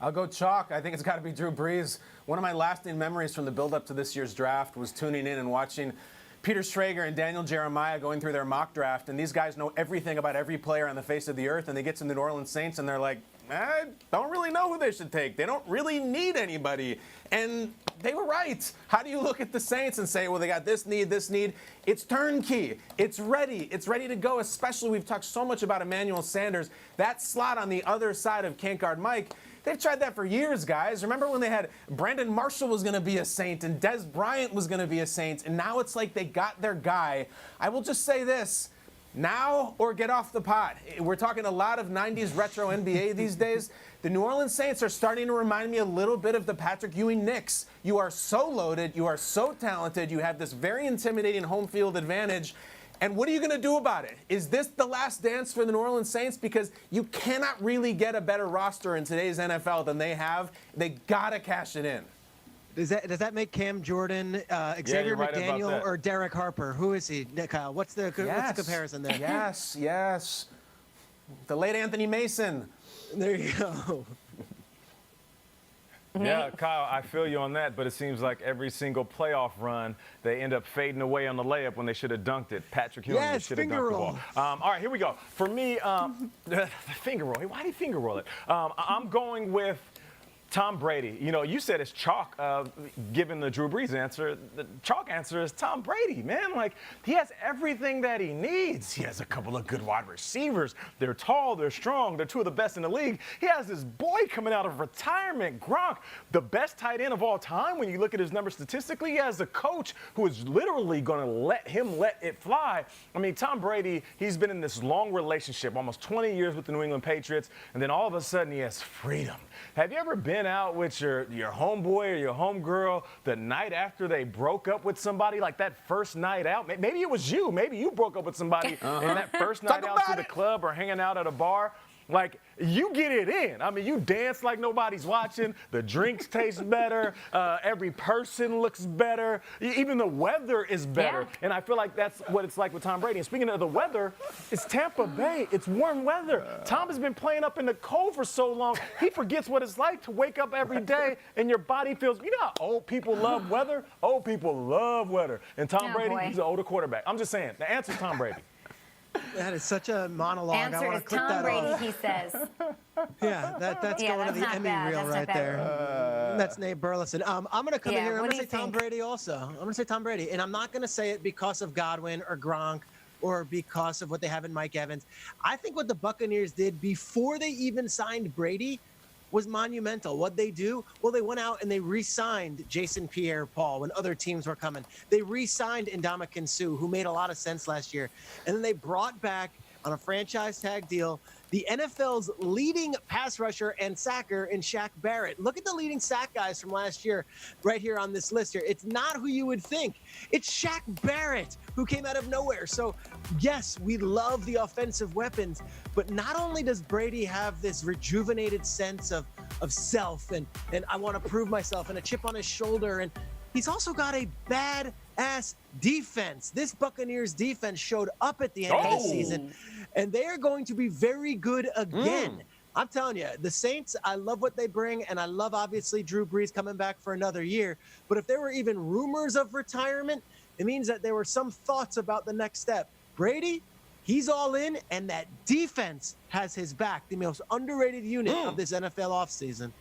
I'll go chalk. I think it's got to be Drew Brees. One of my lasting memories from the build-up to this year's draft was tuning in and watching Peter Schrager and Daniel Jeremiah going through their mock draft, and these guys know everything about every player on the face of the earth, and they get to the New Orleans Saints, and they're like, I don't really know who they should take. They don't really need anybody. And they were right. How do you look at the Saints and say, well, they got this need, this need? It's turnkey. It's ready. It's ready to go, especially we've talked so much about Emmanuel Sanders. That slot on the other side of can't guard Mike, they've tried that for years, guys. Remember when they had Brandon Marshall was going to be a Saint and Des Bryant was going to be a Saint, and now it's like they got their guy. I will just say this. Now or get off the pot. We're talking a lot of 90s retro NBA these days. The New Orleans Saints are starting to remind me a little bit of the Patrick Ewing Knicks. You are so loaded. You are so talented. You have this very intimidating home field advantage. And what are you going to do about it? Is this the last dance for the New Orleans Saints? Because you cannot really get a better roster in today's NFL than they have. They got to cash it in. Does that make Cam Jordan, Xavier McDaniel, or Derek Harper? Who is he, Kyle? What's the comparison there? Yes. The late Anthony Mason. There you go. Yeah, Kyle, I feel you on that, but it seems like every single playoff run, they end up fading away on the layup when they should have dunked it. Patrick Ewing should have dunked the ball. All right, here we go. For me, the finger roll. Why do you finger roll it? I'm going with Tom Brady. You know, you said it's chalk, given the Drew Brees answer. The chalk answer is Tom Brady, man. Like, he has everything that he needs. He has a couple of good wide receivers. They're tall, they're strong, they're two of the best in the league. He has this boy coming out of retirement, Gronk, the best tight end of all time. When you look at his numbers statistically, he has a coach who is literally going to let him let it fly. I mean, Tom Brady, he's been in this long relationship, almost 20 years with the New England Patriots, and then all of a sudden he has freedom. Have you ever been out with your homeboy or your homegirl the night after they broke up with somebody, like that first night out? Maybe it was you. Maybe you broke up with somebody and that first night out to the club or hanging out at a bar. Like, you get it in. I mean, you dance like nobody's watching. The drinks taste better. Every person looks better. Even the weather is better. Yeah. And I feel like that's what it's like with Tom Brady. And speaking of the weather, it's Tampa Bay. It's warm weather. Tom has been playing up in the cold for so long, he forgets what it's like to wake up every day and your body feels, you know how old people love weather? Old people love weather. And Tom Brady, he's an older quarterback. I'm just saying, the answer is Tom Brady. That is such a monologue. Answer I want is to click Tom that Brady, off. he says. Yeah, that's going to the Emmy reel right there. That's Nate Burleson. I'm going to come in here. I'm going to say Tom Brady also. I'm going to say Tom Brady. And I'm not going to say it because of Godwin or Gronk or because of what they have in Mike Evans. I think what the Buccaneers did before they even signed Brady was monumental. What'd they do? Well, they went out and they re-signed Jason Pierre-Paul when other teams were coming. They re-signed Ndamukong Suh, who made a lot of sense last year. And then they brought back, on a franchise tag deal, the NFL's leading pass rusher and sacker in Shaq Barrett. Look at the leading sack guys from last year right here on this list here. It's not who you would think. It's Shaq Barrett, who came out of nowhere. So, yes, we love the offensive weapons, but not only does Brady have this rejuvenated sense of self and I want to prove myself and a chip on his shoulder, and he's also got a bad-ass defense. This Buccaneers defense showed up at the end of the season, and they are going to be very good again. I'm telling you, the Saints, I love what they bring, and I love, obviously, Drew Brees coming back for another year. But if there were even rumors of retirement, it means that there were some thoughts about the next step. Brady, he's all in, and that defense has his back, the most underrated unit of this NFL offseason.